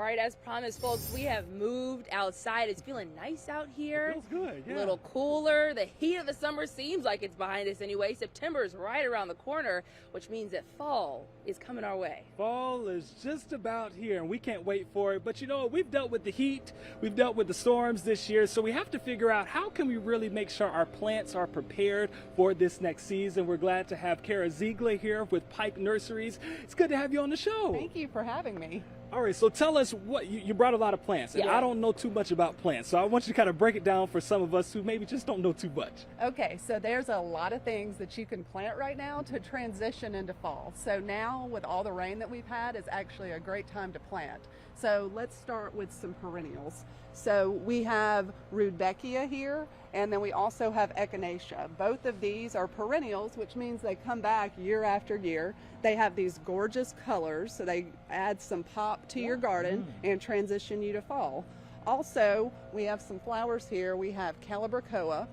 right, as promised, folks, we have moved outside. It's feeling nice out here. It feels good, yeah. A little cooler. The heat of the summer seems like it's behind us anyway. September is right around the corner, which means that fall is coming our way. Fall is just about here, and we can't wait for it. But you know, we've dealt with the heat, we've dealt with the storms this year, so we have to figure out how can we really make sure our plants are prepared for this next season. We're glad to have Kara Ziegler here with Pike Nurseries. It's good to have you on the show. Thank you for having me. All right, so tell us what you brought a lot of plants. And Yeah. I don't know too much about plants, so I want you to kind of break it down for some of us who maybe just don't know too much. Okay, so there's a lot of things that you can plant right now to transition into fall. So now with all the rain that we've had is actually a great time to plant. So let's start with some perennials. So we have Rudbeckia here, and then we also have Echinacea. Both of these are perennials, which means they come back year after year. They have these gorgeous colors, so they add some pop to your garden and transition you to fall. Also, we have some flowers here. We have Calibrachoa,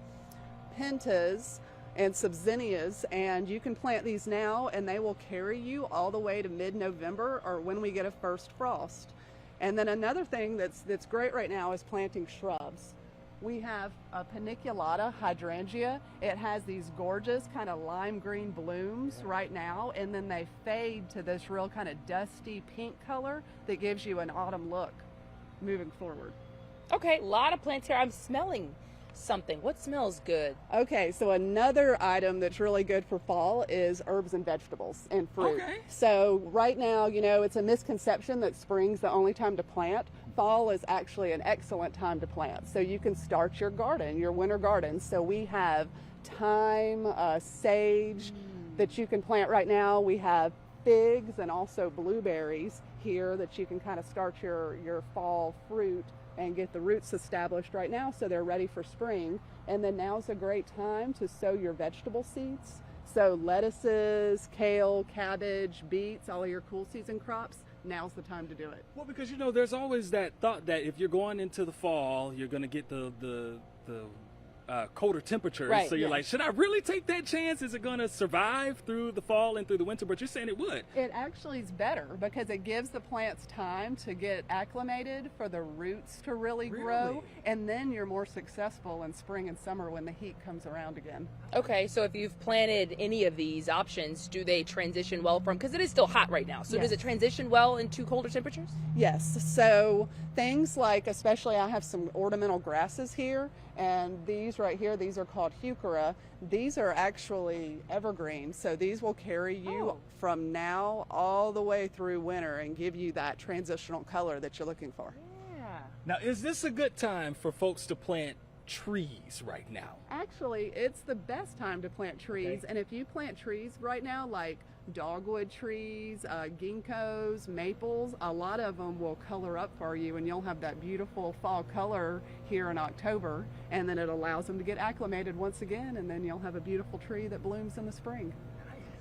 Pentas, and some zinnias, and you can plant these now and they will carry you all the way to mid-November or when we get a first frost. And then another thing that's great right now is planting shrubs. We have a paniculata hydrangea. It has these gorgeous kind of lime green blooms right now, and then they fade to this real kind of dusty pink color that gives you an autumn look moving forward. Okay, a lot of plants here. I'm smelling something. What smells good? Okay, so another item that's really good for fall is herbs and vegetables and fruit. Okay. So right now, you know, it's a misconception that spring's the only time to plant. Fall is actually an excellent time to plant. So you can start your garden, your winter garden. So we have thyme, sage that you can plant right now. We have figs and also blueberries here that you can kind of start your fall fruit and get the roots established right now so they're ready for spring. And then now's a great time to sow your vegetable seeds. So lettuces, kale, cabbage, beets, all of your cool season crops, now's the time to do it. Well, because you know, there's always that thought that if you're going into the fall, you're going to get the colder temperatures. Right, So you're yes. like, should I really take that chance? Is it going to survive through the fall and through the winter? But you're saying it would. It actually is better because it gives the plants time to get acclimated for the roots to really grow, Really? and then you're more successful in spring and summer when the heat comes around again. Okay, so if you've planted any of these options, do they transition well from, because it is still hot right now, so Yes. does it transition well into colder temperatures? Yes, so things like, especially I have some ornamental grasses here, and these right here, these are called heuchera. These are actually evergreen, so these will carry you from now all the way through winter and give you that transitional color that you're looking for. Yeah. Now, is this a good time for folks to plant trees right now? Actually, it's the best time to plant trees, Okay. and if you plant trees right now, like dogwood trees, ginkgos, maples, a lot of them will color up for you, and you'll have that beautiful fall color here in October, and then it allows them to get acclimated once again, and then you'll have a beautiful tree that blooms in the spring.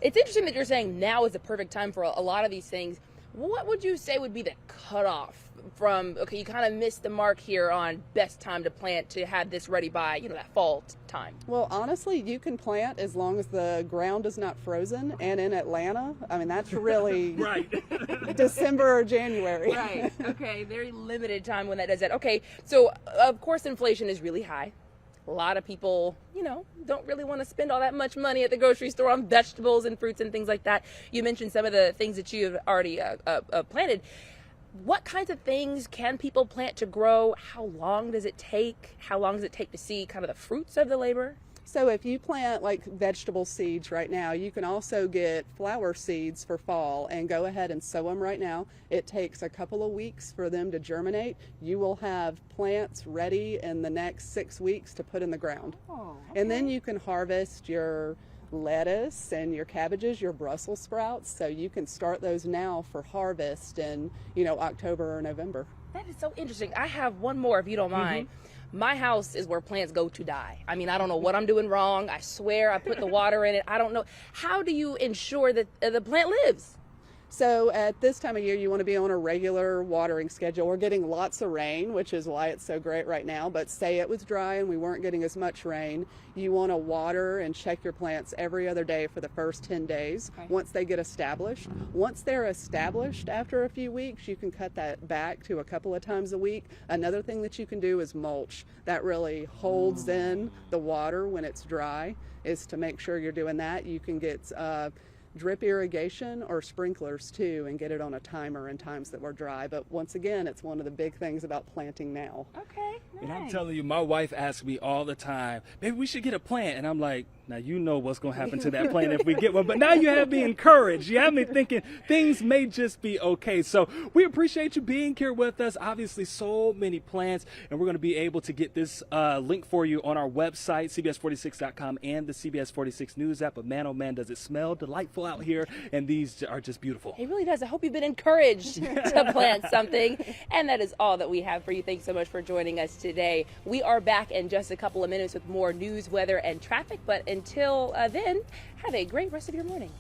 It's interesting that you're saying now is the perfect time for a lot of these things. What would you say would be the cutoff from, okay, you kind of missed the mark here on best time to plant to have this ready by, you know, that fall time? Well, honestly, you can plant as long as the ground is not frozen, and in Atlanta, I mean, that's really Right. December or January. Right. Okay. Very limited time when that does that. Okay. So, of course, inflation is really high. A lot of people, you know, don't really want to spend all that much money at the grocery store on vegetables and fruits and things like that. You mentioned some of the things that you've already planted. What kinds of things can people plant to grow? How long does it take? How long does it take to see kind of the fruits of the labor? So if you plant like vegetable seeds right now, you can also get flower seeds for fall and go ahead and sow them right now. It takes a couple of weeks for them to germinate. You will have plants ready in the next 6 weeks to put in the ground. Oh, And then you can harvest your lettuce and your cabbages, your Brussels sprouts. So you can start those now for harvest in, you know, October or November. That is so interesting. I have one more, if you don't mind. My house is where plants go to die. I mean, I don't know what I'm doing wrong. I swear I put the water in it. I don't know. How do you ensure that the plant lives? So at this time of year, you want to be on a regular watering schedule. We're getting lots of rain, which is why it's so great right now. But say it was dry and we weren't getting as much rain, you want to water and check your plants every other day for the first 10 days once they get established. Once they're established after a few weeks, you can cut that back to a couple of times a week. Another thing that you can do is mulch. That really holds in the water when it's dry, is to make sure you're doing that. You can get drip irrigation or sprinklers too, and get it on a timer in times that we're dry. But once again, it's one of the big things about planting now. Okay, nice. And I'm telling you, my wife asks me all the time, maybe we should get a plant. And I'm like, now you know what's going to happen to that plant if we get one. But now you have me encouraged. You have me thinking things may just be okay. So we appreciate you being here with us. Obviously, so many plants. And we're going to be able to get this link for you on our website, CBS46.com, and the CBS 46 News app. But man, oh man, does it smell delightful out here. And these are just beautiful. It really does. I hope you've been encouraged to plant something. And that is all that we have for you. Thanks so much for joining us today. We are back in just a couple of minutes with more news, weather, and traffic. But until then, have a great rest of your morning.